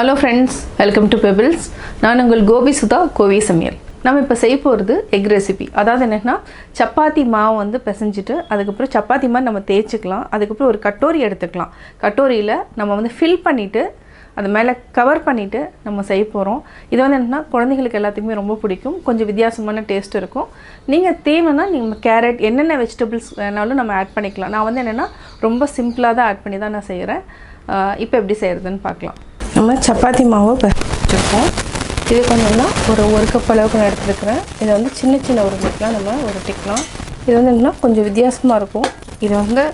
Hello friends, welcome to Pebbles. நான் உங்கள் கோபி சுதா கோவி சமையல். நம்ம இப்போ செய்ய போகிறது எக் ரெசிபி. அதாவது என்னன்னா சப்பாத்தி மாவு வந்து பிசைஞ்சிட்டு அதுக்கப்புறம் சப்பாத்தி மாதிரி நம்ம தேய்ச்சிக்கலாம். அதுக்கப்புறம் ஒரு கட்டோரி எடுத்துக்கலாம். கட்டோரியில் நம்ம வந்து ஃபில் பண்ணிவிட்டு அது மேலே கவர் பண்ணிவிட்டு நம்ம செய்ய போகிறோம். இது வந்து என்னென்னா குழந்தைங்களுக்கு எல்லாத்துக்குமே ரொம்ப பிடிக்கும். கொஞ்சம் வித்தியாசமான டேஸ்ட் இருக்கும். நீங்கள் தேவைன்னா நீங்கள் கேரட் என்னென்ன வெஜிடபிள்ஸ் வேணாலும் நம்ம ஆட் பண்ணிக்கலாம். நான் வந்து என்னென்னா ரொம்ப சிம்பிளாக தான் ஆட் பண்ணி தான் நான் செய்கிறேன். இப்போ எப்படி செய்கிறதுன்னு பார்க்கலாம். நம்ம சப்பாத்தி மாவு வச்சுருக்கோம். இது கொஞ்சம்னா ஒரு கப் அளவுக்கு நான் எடுத்துருக்கிறேன். இதை வந்து சின்ன சின்ன உருளைக்கெலாம் நம்ம உருட்டிக்கலாம். இது வந்து என்னென்னா கொஞ்சம் வித்தியாசமாக இருக்கும். இதை வந்து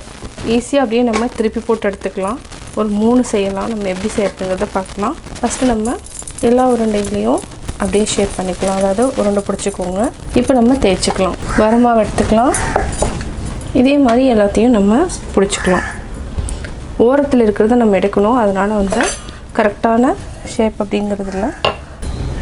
ஈஸியாக அப்படியே நம்ம திருப்பி போட்டு எடுத்துக்கலாம். ஒரு 3 செய்யலாம். நம்ம எப்படி செய்யறதுங்கிறத பார்க்கலாம். ஃபஸ்ட்டு நம்ம எல்லா உருண்டைகளையும் அப்படியே ஷேப் பண்ணிக்கலாம். அதாவது உருண்டை பிடிச்சிக்கோங்க. இப்போ நம்ம தேய்ச்சிக்கலாம். வரமாவை எடுத்துக்கலாம். இதே மாதிரி எல்லாத்தையும் நம்ம பிடிச்சிக்கலாம். ஓரத்தில் இருக்கிறத நம்ம எடுக்கணும். அதனால் வந்து கரெக்டான ஷேப் அப்படிங்கிறது இல்லை.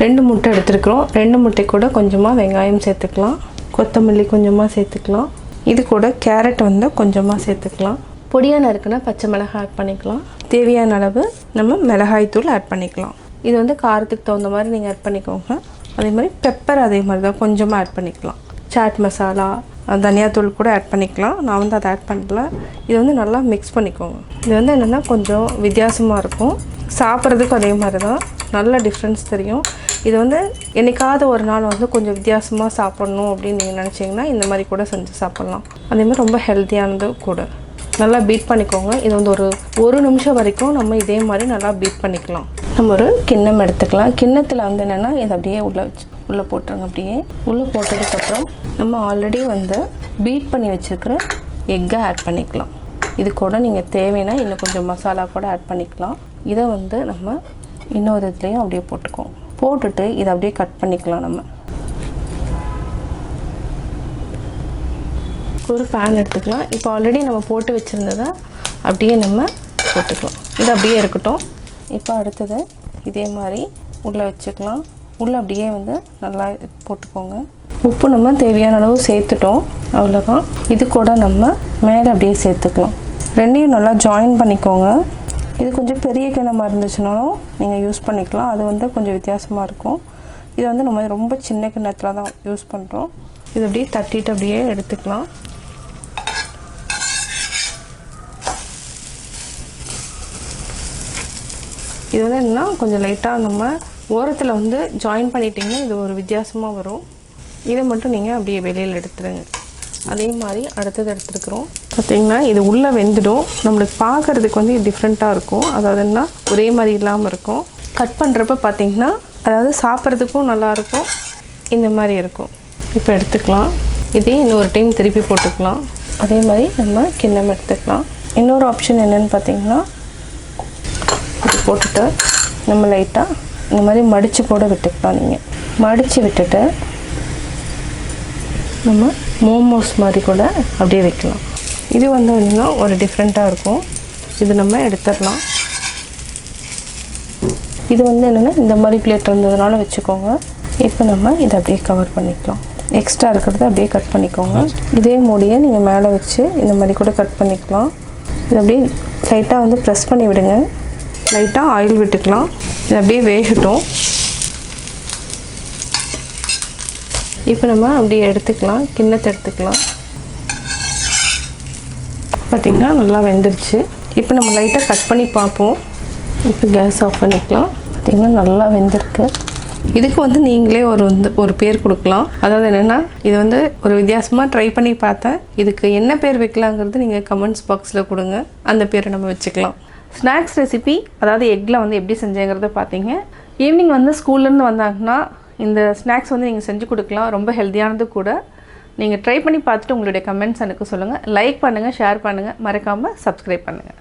2 முட்டை எடுத்துருக்குறோம். 2 முட்டை கூட கொஞ்சமாக வெங்காயம் சேர்த்துக்கலாம். கொத்தமல்லி கொஞ்சமாக சேர்த்துக்கலாம். இது கூட கேரட் வந்து கொஞ்சமாக சேர்த்துக்கலாம். பொடியான இருக்குன்னா பச்சை மிளகாய் ஆட் பண்ணிக்கலாம். தேவையான அளவு நம்ம மிளகாய்த்தூள் ஆட் பண்ணிக்கலாம். இது வந்து காரத்துக்கு தகுந்த மாதிரி நீங்கள் ஆட் பண்ணிக்கோங்க. அதே மாதிரி பெப்பர் அதே மாதிரி தான் கொஞ்சமாக ஆட் பண்ணிக்கலாம். சாட் மசாலா தனியாத்தூள் கூட ஆட் பண்ணிக்கலாம். நான் வந்து அதை ஆட் பண்ணல. இது வந்து நல்லா மிக்ஸ் பண்ணிக்கோங்க. இது வந்து என்னென்னா கொஞ்சம் வித்தியாசமாக இருக்கும். சாப்பிட்றதுக்கும் அதே மாதிரி தான் நல்ல டிஃப்ரென்ஸ் தெரியும். இது வந்து என்றைக்காவது ஒரு நாள் வந்து கொஞ்சம் வித்தியாசமாக சாப்பிட்ணும் அப்படின்னு நீங்கள் நினச்சிங்கன்னா இந்த மாதிரி கூட செஞ்சு சாப்பிட்லாம். அதேமாதிரி ரொம்ப ஹெல்த்தியானது கூட. நல்லா பீட் பண்ணிக்கோங்க. இது வந்து ஒரு நிமிஷம் வரைக்கும் நம்ம இதே மாதிரி நல்லா பீட் பண்ணிக்கலாம். நம்ம ஒரு கிண்ணம் எடுத்துக்கலாம். கிண்ணத்தில் வந்து என்னென்னா இதை அப்படியே உள்ளே போட்டுருங்க. அப்படியே உள்ளே போட்டதுக்கப்புறம் நம்ம ஆல்ரெடி வந்து பீட் பண்ணி வச்சுருக்கிற எக்கை ஆட் பண்ணிக்கலாம். இது கூட நீங்கள் தேவைன்னா இன்னும் கொஞ்சம் மசாலா கூட ஆட் பண்ணிக்கலாம். இதை வந்து நம்ம இன்னொரு இதுலேயும் அப்படியே போட்டுட்டு இதை அப்படியே கட் பண்ணிக்கலாம். நம்ம ஒரு பேன் எடுத்துக்கலாம். இப்போ ஆல்ரெடி நம்ம போட்டு வச்சுருந்ததை அப்படியே நம்ம போட்டுக்கலாம். இது அப்படியே இருக்கட்டும். இப்போ அடுத்தது இதே மாதிரி உள்ளே வச்சுக்கலாம். உள்ளே அப்படியே வந்து நல்லா போட்டுக்கோங்க. உப்பு நம்ம தேவையான அளவு சேர்த்துட்டோம். அவ்வளோதான். இது கூட நம்ம மேலே அப்படியே சேர்த்துக்கலாம். ரெண்டையும் நல்லா ஜாயின் பண்ணிக்கோங்க. இது கொஞ்சம் பெரிய கிண்ணமாக இருந்துச்சுனாலும் நீங்கள் யூஸ் பண்ணிக்கலாம். அது வந்து கொஞ்சம் வித்தியாசமாக இருக்கும். இது வந்து நம்ம ரொம்ப சின்ன கிண்ணத்தில் தான் யூஸ் பண்ணுறோம். இது அப்படியே தட்டிட்டு அப்படியே எடுத்துக்கலாம். இது வந்து என்னன்னா கொஞ்சம் லைட்டாக நம்ம ஓரத்தில் வந்து ஜாயின் பண்ணிட்டிங்கன்னா இது ஒரு வித்தியாசமாக வரும். இதை மட்டும் நீங்கள் அப்படியே வெளியில் எடுத்துடுங்க. அதே மாதிரி அடுத்தது எடுத்துருக்குறோம். பார்த்திங்கன்னா இது உள்ளே வெந்துடும். நம்மளுக்கு பார்க்குறதுக்கு வந்து இது டிஃப்ரெண்ட்டாக இருக்கும். அதாவது என்ன ஒரே மாதிரி இல்லாமல் இருக்கும். கட் பண்ணுறப்ப பார்த்திங்கன்னா அதாவது சாப்பிட்றதுக்கும் நல்லாயிருக்கும். இந்த மாதிரி இருக்கும். இப்போ எடுத்துக்கலாம். இதே இன்னொரு டைம் திருப்பி போட்டுக்கலாம். அதே மாதிரி நம்ம கிண்ணம் எடுத்துக்கலாம். இன்னொரு ஆப்ஷன் என்னென்னு பார்த்திங்கன்னா இது போட்டுட்டு நம்ம லைட்டாக இந்த மாதிரி மடித்து கூட விட்டுக்கலாம். நீங்கள் மடித்து விட்டுட்டு நம்ம மோமோஸ் மாதிரி கூட அப்படியே வைக்கலாம். இது வந்து இன்னும் ஒரு டிஃப்ரெண்ட்டாக இருக்கும். இது நம்ம எடுத்துடலாம். இது வந்து என்னென்னா இந்த மாதிரி பிளேட் இருந்ததுனால வச்சுக்கோங்க. இப்போ நம்ம இதை அப்படியே கவர் பண்ணிக்கலாம். எக்ஸ்ட்ரா இருக்கிறத அப்படியே கட் பண்ணிக்கோங்க. இதே மூடியை நீங்கள் மேலே வச்சு இந்த மாதிரி கூட கட் பண்ணிக்கலாம். இது அப்படியே லைட்டாக வந்து ப்ரெஸ் பண்ணி விடுங்க. லைட்டாக ஆயில் விட்டுக்கலாம். இது அப்படியே வேகட்டும். இப்போ நம்ம அப்படியே எடுத்துக்கலாம். கிண்ணத்தை எடுத்துக்கலாம். பார்த்திங்கன்னா நல்லா வெந்துருச்சு. இப்போ நம்ம லைட்டாக கட் பண்ணி பார்ப்போம். இப்போ கேஸ் ஆஃப் பண்ணிக்கலாம். பார்த்திங்கன்னா நல்லா வெந்திருக்கு. இதுக்கு வந்து நீங்களே ஒரு பேர் கொடுக்கலாம். அதாவது என்னென்னா இது வந்து ஒரு வித்தியாசமாக ட்ரை பண்ணி பார்த்தேன். இதுக்கு என்ன பேர் வைக்கலாங்கிறது நீங்கள் கமெண்ட்ஸ் பாக்ஸில் கொடுங்க. அந்த பேரை நம்ம வச்சுக்கலாம். ஸ்நாக்ஸ் ரெசிபி அதாவது எக்கில் வந்து எப்படி செஞ்சேங்கிறத பார்த்தீங்க. ஈவினிங் வந்து ஸ்கூல்லேருந்து வந்தாங்கன்னா இந்த ஸ்நாக்ஸ் வந்து நீங்கள் செஞ்சு கொடுக்கலாம். ரொம்ப ஹெல்த்தியானது கூட. நீங்கள் ட்ரை பண்ணி பார்த்துட்டு உங்களுடைய கமெண்ட்ஸ் எனக்கு சொல்லுங்கள். லைக் பண்ணுங்கள், ஷேர் பண்ணுங்கள், மறக்காமல் சப்ஸ்கிரைப் பண்ணுங்கள்.